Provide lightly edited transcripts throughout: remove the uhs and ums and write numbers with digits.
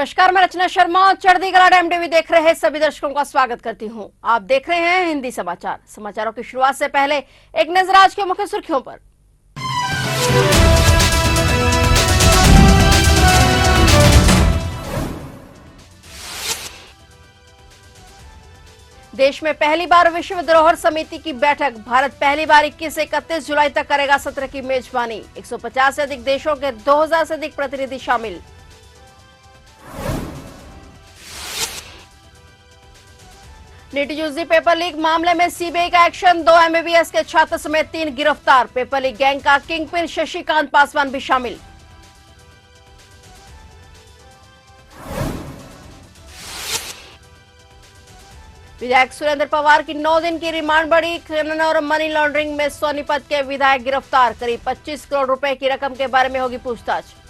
नमस्कार, मैं रचना शर्मा। चढ़ती कला टाइम टीवी देख रहे सभी दर्शकों का स्वागत करती हूं। आप देख रहे हैं हिंदी समाचार। समाचारों की शुरुआत से पहले एक नजर आज के मुख्य सुर्खियों पर। देश में पहली बार विश्व धरोहर समिति की बैठक। भारत पहली बार 21 से 31 जुलाई तक करेगा सत्र की मेजबानी। 150 से अधिक देशों के 2000 से अधिक प्रतिनिधि शामिल। नीट यूजी पेपर लीक मामले में सीबीआई का एक्शन। 2 एमबीबीएस के छात्र समेत 3 गिरफ्तार। पेपर लीक गैंग का किंगपिन शशिकांत पासवान भी शामिल। विधायक सुरेंद्र पवार की 9 दिन की रिमांड बढ़ी। खनन और मनी लॉन्ड्रिंग में सोनीपत के विधायक गिरफ्तार। करीब 25 करोड़ रुपए की रकम के बारे में होगी पूछताछ।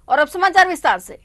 और अब समाचार विस्तार से।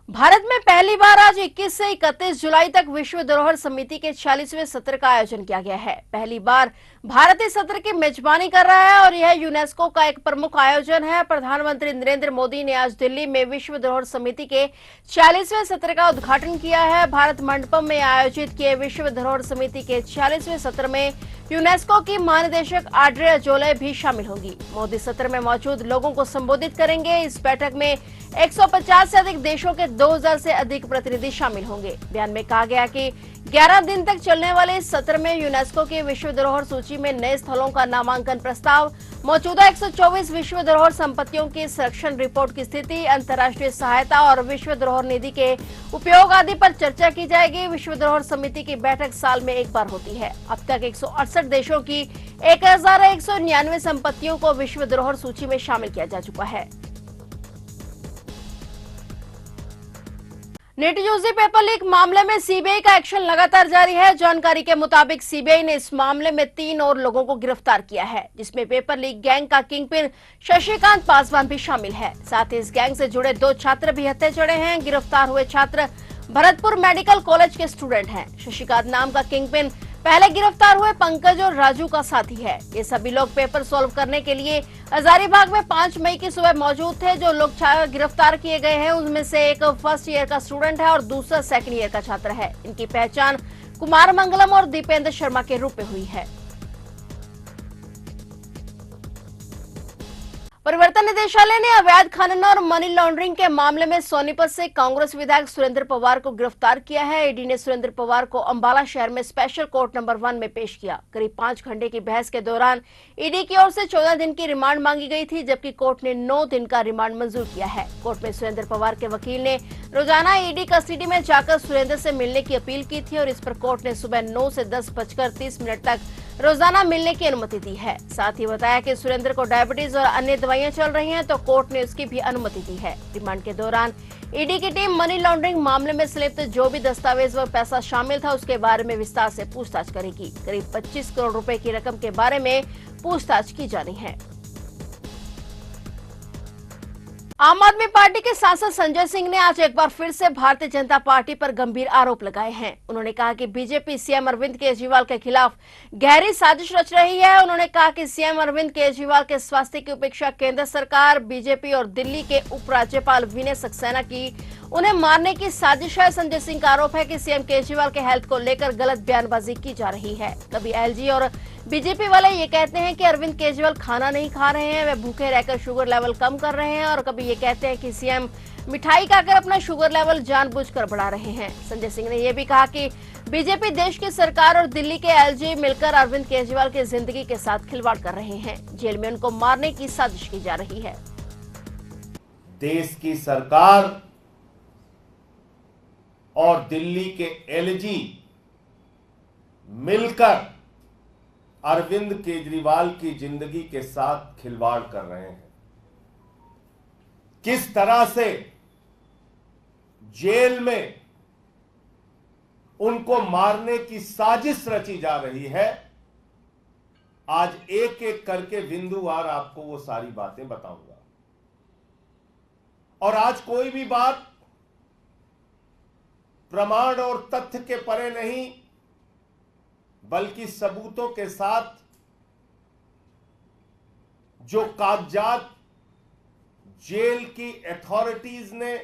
भारत में पहली बार आज 21 से 31 जुलाई तक विश्व धरोहर समिति के 46वें सत्र का आयोजन किया गया है। पहली बार भारत इस सत्र की मेजबानी कर रहा है और यह यूनेस्को का एक प्रमुख आयोजन है। प्रधानमंत्री नरेंद्र मोदी ने आज दिल्ली में विश्व धरोहर समिति के 46वें सत्र का उद्घाटन किया है। भारत मंडपम में आयोजित किए विश्व धरोहर समिति के 46वें सत्र में यूनेस्को की महानिदेशक ऑड्रे अजोले भी शामिल होंगी। मोदी सत्र में मौजूद लोगों को संबोधित करेंगे। इस बैठक में 150 से अधिक देशों के 2000 से अधिक प्रतिनिधि शामिल होंगे। बयान में कहा गया कि 11 दिन तक चलने वाले इस सत्र में यूनेस्को की विश्व धरोहर सूची में नए स्थलों का नामांकन प्रस्ताव, मौजूदा 124 विश्व धरोहर संपत्तियों की संरक्षण रिपोर्ट की स्थिति, अंतर्राष्ट्रीय सहायता और विश्व धरोहर निधि के उपयोग आदि पर चर्चा की जाएगी। विश्व धरोहर समिति की बैठक साल में एक बार होती है। अब तक 168 देशों की 1199 संपत्तियों को विश्व धरोहर सूची में शामिल किया जा चुका है। नीट यूजी पेपर लीक मामले में सीबीआई का एक्शन लगातार जारी है। जानकारी के मुताबिक सीबीआई ने इस मामले में 3 और लोगों को गिरफ्तार किया है, जिसमें पेपर लीक गैंग का किंगपिन शशिकांत पासवान भी शामिल है। साथ ही इस गैंग से जुड़े 2 छात्र भी हत्थे चढ़े हैं। गिरफ्तार हुए छात्र भरतपुर मेडिकल कॉलेज के स्टूडेंट हैं। शशिकांत नाम का किंगपिन पहले गिरफ्तार हुए पंकज और राजू का साथी है। ये सभी लोग पेपर सॉल्व करने के लिए हजारीबाग में 5 मई की सुबह मौजूद थे। जो लोग गिरफ्तार किए गए हैं उनमें से एक फर्स्ट ईयर का स्टूडेंट है और दूसरा सेकंड ईयर का छात्र है। इनकी पहचान कुमार मंगलम और दीपेंद्र शर्मा के रूप में हुई है। परिवर्तन निदेशालय ने अवैध खनन और मनी लॉन्ड्रिंग के मामले में सोनीपत से कांग्रेस विधायक सुरेंद्र पवार को गिरफ्तार किया है। ईडी ने सुरेंद्र पवार को अंबाला शहर में स्पेशल कोर्ट नंबर 1 में पेश किया। करीब 5 घंटे की बहस के दौरान ईडी की ओर से 14 दिन की रिमांड मांगी गई थी, जबकि कोर्ट ने 9 दिन का रिमांड मंजूर किया है। कोर्ट में सुरेंद्र पवार के वकील ने रोजाना ईडी कस्टडी में जाकर सुरेंद्र से मिलने की अपील की थी और इस पर कोर्ट ने सुबह 9 से 10:30 तक रोजाना मिलने की अनुमति दी है। साथ ही बताया कि सुरेंद्र को डायबिटीज और अन्य दवाइयां चल रही हैं, तो कोर्ट ने उसकी भी अनुमति दी है। रिमांड के दौरान ईडी की टीम मनी लॉन्ड्रिंग मामले में संलिप्त जो भी दस्तावेज व पैसा शामिल था उसके बारे में विस्तार से पूछताछ करेगी। करीब 25 करोड़ रुपए की रकम के बारे में पूछताछ की जानी है। आम आदमी पार्टी के सांसद संजय सिंह ने आज एक बार फिर से भारतीय जनता पार्टी पर गंभीर आरोप लगाए हैं। उन्होंने कहा कि बीजेपी सीएम अरविंद केजरीवाल के खिलाफ गहरी साजिश रच रही है। उन्होंने कहा कि सीएम अरविंद केजरीवाल के स्वास्थ्य की उपेक्षा केंद्र सरकार, बीजेपी और दिल्ली के उपराज्यपाल विनय सक्सेना की उन्हें मारने की साजिश है। संजय सिंह का आरोप है कि सीएम केजरीवाल के हेल्थ को लेकर गलत बयानबाजी की जा रही है। कभी एलजी और बीजेपी वाले ये कहते हैं कि अरविंद केजरीवाल खाना नहीं खा रहे हैं, वे भूखे रहकर शुगर लेवल कम कर रहे हैं, और कभी ये कहते हैं कि सीएम मिठाई खाकर अपना शुगर लेवल जानबूझकर बढ़ा रहे हैं। संजय सिंह ने यह भी कहा कि बीजेपी देश की सरकार और दिल्ली के एलजी मिलकर अरविंद केजरीवाल की जिंदगी के साथ खिलवाड़ कर रहे हैं। जेल में उनको मारने की साजिश की जा रही है। देश की सरकार और दिल्ली के एलजी मिलकर अरविंद केजरीवाल की जिंदगी के साथ खिलवाड़ कर रहे हैं। किस तरह से जेल में उनको मारने की साजिश रची जा रही है, आज एक एक करके बिंदुवार आपको वो सारी बातें बताऊंगा। और आज कोई भी बात प्रमाण और तथ्य के परे नहीं, बल्कि सबूतों के साथ जो कागजात जेल की अथॉरिटीज ने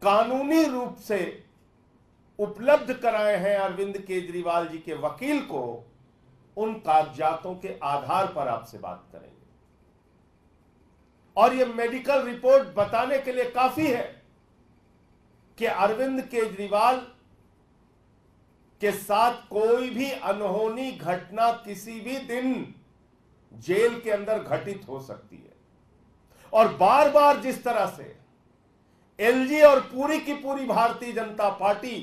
कानूनी रूप से उपलब्ध कराए हैं अरविंद केजरीवाल जी के वकील को, उन कागजातों के आधार पर आपसे बात करेंगे। और यह मेडिकल रिपोर्ट बताने के लिए काफी है कि अरविंद केजरीवाल के साथ कोई भी अनहोनी घटना किसी भी दिन जेल के अंदर घटित हो सकती है। और बार बार जिस तरह से एलजी और पूरी की पूरी भारतीय जनता पार्टी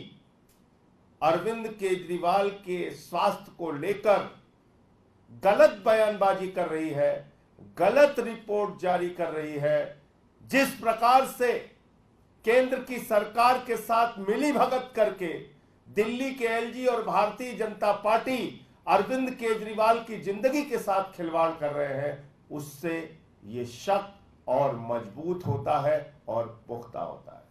अरविंद केजरीवाल के स्वास्थ्य को लेकर गलत बयानबाजी कर रही है, गलत रिपोर्ट जारी कर रही है, जिस प्रकार से केंद्र की सरकार के साथ मिलीभगत करके दिल्ली के एलजी और भारतीय जनता पार्टी अरविंद केजरीवाल की जिंदगी के साथ खिलवाड़ कर रहे हैं, उससे ये शक और मजबूत होता है और पुख्ता होता है।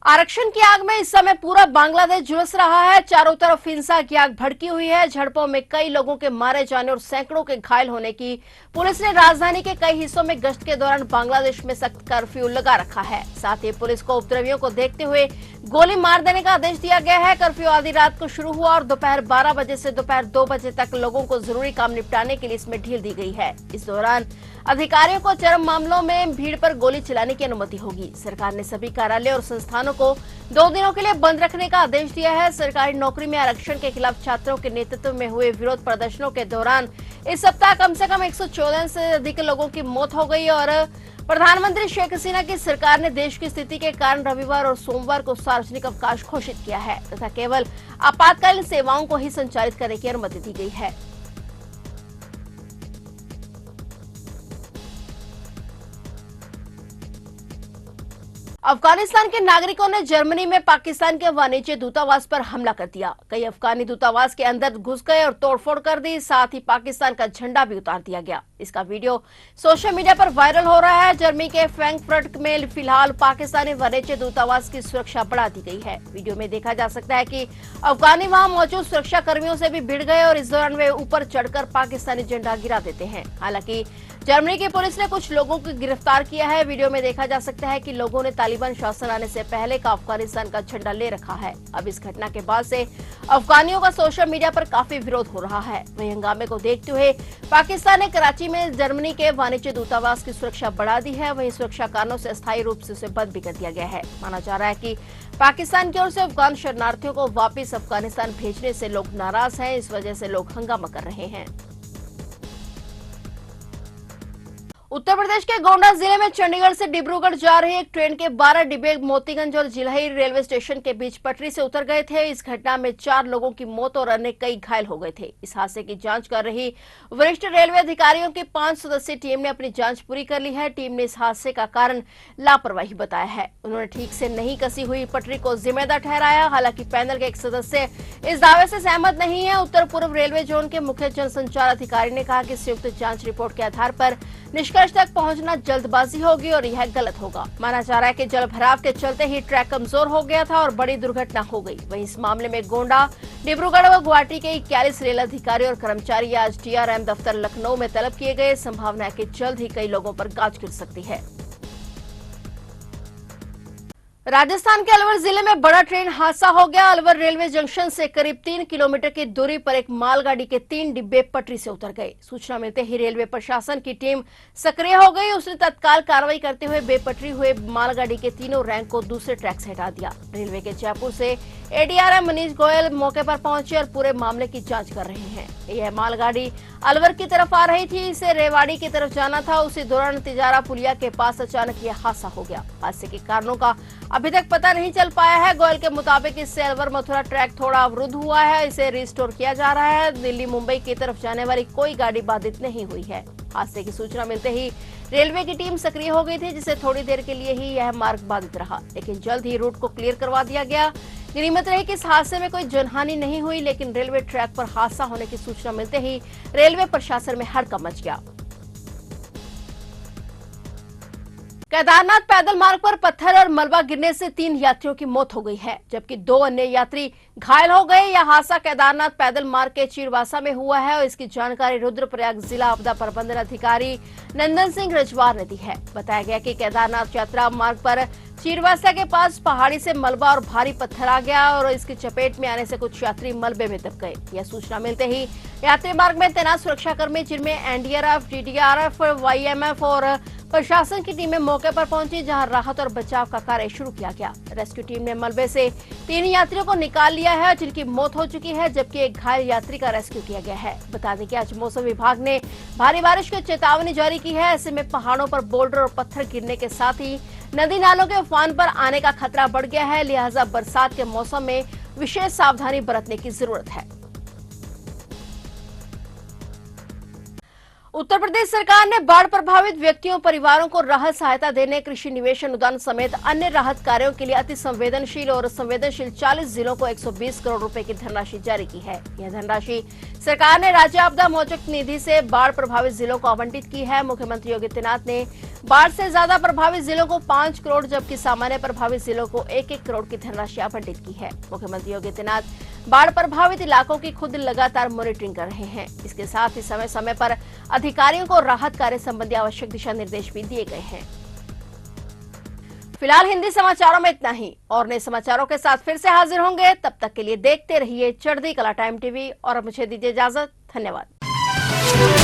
आरक्षण की आग में इस समय पूरा बांग्लादेश झुलस रहा है। चारों तरफ हिंसा की आग भड़की हुई है। झड़पों में कई लोगों के मारे जाने और सैकड़ों के घायल होने की पुलिस ने राजधानी के कई हिस्सों में गश्त के दौरान बांग्लादेश में सख्त कर्फ्यू लगा रखा है। साथ ही पुलिस को उपद्रवियों को देखते हुए गोली मार देने का आदेश दिया गया है। कर्फ्यू आधी रात को शुरू हुआ और दोपहर 12 बजे से दोपहर 2 बजे तक लोगों को जरूरी काम निपटाने के लिए इसमें ढील दी गई है। इस दौरान अधिकारियों को चरम मामलों में भीड़ पर गोली चलाने की अनुमति होगी। सरकार ने सभी कार्यालय और संस्थानों को 2 दिनों के लिए बंद रखने का आदेश दिया है। सरकारी नौकरी में आरक्षण के खिलाफ छात्रों के नेतृत्व में हुए विरोध प्रदर्शनों के दौरान इस सप्ताह कम से कम 114 से अधिक लोगों की मौत हो गई और प्रधानमंत्री शेख हसीना की सरकार ने देश की स्थिति के कारण रविवार और सोमवार को सार्वजनिक अवकाश घोषित किया है तथा केवल आपातकालीन सेवाओं को ही संचालित करने की अनुमति दी गई है। अफगानिस्तान के नागरिकों ने जर्मनी में पाकिस्तान के वाणिज्य दूतावास पर हमला कर दिया। कई अफगानी दूतावास के अंदर घुस गए और तोड़फोड़ कर दी। साथ ही पाकिस्तान का झंडा भी उतार दिया गया। इसका वीडियो सोशल मीडिया पर वायरल हो रहा है। जर्मनी के फ्रैंकफर्ट में फिलहाल पाकिस्तानी वाणिज्य दूतावास की सुरक्षा बढ़ा दी गई है। वीडियो में देखा जा सकता है कि अफगानी वहां मौजूद सुरक्षा कर्मियों से भी भिड़ गए और इस दौरान वे ऊपर चढ़कर पाकिस्तानी झंडा गिरा देते हैं। हालांकि जर्मनी की पुलिस ने कुछ लोगों को गिरफ्तार किया है। वीडियो में देखा जा सकता है कि लोगों ने तालिबान शासन आने से पहले का अफगानिस्तान का झंडा ले रखा है। अब इस घटना के बाद से अफगानियों का सोशल मीडिया पर काफी विरोध हो रहा है। वहीं हंगामे को देखते हुए पाकिस्तान ने कराची में जर्मनी के वाणिज्य दूतावास की सुरक्षा बढ़ा दी है। वहीं सुरक्षा कारणों से अस्थायी रूप से उसे बंद भी कर दिया गया है। माना जा रहा है कि पाकिस्तान की ओर से अफगान शरणार्थियों को वापस अफगानिस्तान भेजने से लोग नाराज हैं। इस वजह से लोग हंगामा कर रहे हैं। उत्तर प्रदेश के गोंडा जिले में चंडीगढ़ से डिब्रूगढ़ जा रही एक ट्रेन के 12 डिब्बे मोतीगंज और जिलही रेलवे स्टेशन के बीच पटरी से उतर गए थे। इस घटना में 4 लोगों की मौत और अन्य कई घायल हो गए थे। इस हादसे की जांच कर रही वरिष्ठ रेलवे अधिकारियों की 5 सदस्यीय टीम ने अपनी जांच पूरी कर ली है। टीम ने इस हादसे का कारण लापरवाही बताया है। उन्होंने ठीक से नहीं कसी हुई पटरी को जिम्मेदार ठहराया। हालांकि पैनल के एक सदस्य इस दावे से सहमत नहीं है। उत्तर पूर्व रेलवे जोन के मुख्य जनसंचार अधिकारी ने कहा कि संयुक्त जांच रिपोर्ट के आधार पर निष्कर्ष तक पहुंचना जल्दबाजी होगी और यह गलत होगा। माना जा रहा है कि जल भराव के चलते ही ट्रैक कमजोर हो गया था और बड़ी दुर्घटना हो गई। वहीं इस मामले में गोंडा, डिब्रूगढ़ व गुवाहाटी के 41 रेल अधिकारी और कर्मचारी आज डीआरएम दफ्तर लखनऊ में तलब किए गए। संभावना है कि जल्द ही कई लोगों पर गाज गिर सकती है। राजस्थान के अलवर जिले में बड़ा ट्रेन हादसा हो गया। अलवर रेलवे जंक्शन से करीब 3 किलोमीटर की दूरी पर एक मालगाड़ी के 3 डिब्बे पटरी से उतर गए। सूचना मिलते ही रेलवे प्रशासन की टीम सक्रिय हो गई। उसने तत्काल कार्रवाई करते हुए बेपटरी हुए मालगाड़ी के तीनों रैंक को दूसरे ट्रैक से हटा दिया। रेलवे के जयपुर से एडीआरएम मनीष गोयल मौके पर पहुंचे और पूरे मामले की जांच कर रहे हैं। यह मालगाड़ी अलवर की तरफ आ रही थी, इसे रेवाड़ी की तरफ जाना था। उसी दौरान तिजारा पुलिया के पास अचानक यह हादसा हो गया। हादसे के कारणों का अभी तक पता नहीं चल पाया है। गोयल के मुताबिक इससे अलवर मथुरा ट्रैक थोड़ा अवरुद्ध हुआ है, इसे रिस्टोर किया जा रहा है। दिल्ली मुंबई की तरफ जाने वाली कोई गाड़ी बाधित नहीं हुई है। हादसे की सूचना मिलते ही रेलवे की टीम सक्रिय हो गई थी, जिससे थोड़ी देर के लिए ही यह मार्ग बाधित रहा, लेकिन जल्द ही रूट को क्लियर करवा दिया गया। गनीमत रही कि इस हादसे में कोई जनहानि नहीं हुई, लेकिन रेलवे ट्रैक पर हादसा होने की सूचना मिलते ही रेलवे प्रशासन में हड़कंप मच गया। केदारनाथ पैदल मार्ग पर पत्थर और मलबा गिरने से 3 यात्रियों की मौत हो गई है, जबकि 2 अन्य यात्री घायल हो गए। यह हादसा केदारनाथ पैदल मार्ग के चीरवासा में हुआ है और इसकी जानकारी रुद्रप्रयाग जिला आपदा प्रबंधन अधिकारी नंदन सिंह रजवार ने दी है। बताया गया कि केदारनाथ यात्रा मार्ग पर चीरवासा के पास पहाड़ी से मलबा और भारी पत्थर आ गया और इसकी चपेट में आने से कुछ यात्री मलबे में दब गए। यह सूचना मिलते ही यात्री मार्ग में तैनात सुरक्षाकर्मी, जिनमें एनडीआरएफ, डीडीआरएफ, वाईएमएफ और प्रशासन की टीमें मौके पर पहुंची, जहां राहत और बचाव का कार्य शुरू किया गया। रेस्क्यू टीम ने मलबे से 3 यात्रियों को निकाल लिया है, जिनकी मौत हो चुकी है, जबकि एक घायल यात्री का रेस्क्यू किया गया है। बता दें कि आज मौसम विभाग ने भारी बारिश की चेतावनी जारी की है। ऐसे में पहाड़ों पर बोल्डर और पत्थर गिरने के साथ ही नदी नालों के उफान पर आने का खतरा बढ़ गया है, लिहाजा बरसात के मौसम में विशेष सावधानी बरतने की जरूरत है। उत्तर प्रदेश सरकार ने बाढ़ प्रभावित व्यक्तियों परिवारों को राहत सहायता देने, कृषि निवेश अनुदान समेत अन्य राहत कार्यों के लिए अति संवेदनशील और संवेदनशील 40 जिलों को 120 करोड़ रुपए की धनराशि जारी की है। यह धनराशि सरकार ने राज्य आपदा मोचक निधि से बाढ़ प्रभावित जिलों को आवंटित की है। मुख्यमंत्री योगी आदित्यनाथ ने बाढ़ से ज्यादा प्रभावित जिलों को 5 करोड़ जबकि सामान्य प्रभावित जिलों को 1-1 करोड़ की धनराशि आवंटित की है। मुख्यमंत्री योगी आदित्यनाथ बाढ़ प्रभावित इलाकों की खुद लगातार मॉनिटरिंग कर रहे हैं। इसके साथ ही समय समय पर अधिकारियों को राहत कार्य संबंधी आवश्यक दिशा निर्देश भी दिए गए हैं। फिलहाल हिंदी समाचारों में इतना ही, और नए समाचारों के साथ फिर से हाजिर होंगे। तब तक के लिए देखते रहिए चढ़ती कला टाइम टीवी और अब मुझे दीजिए इजाजत। धन्यवाद।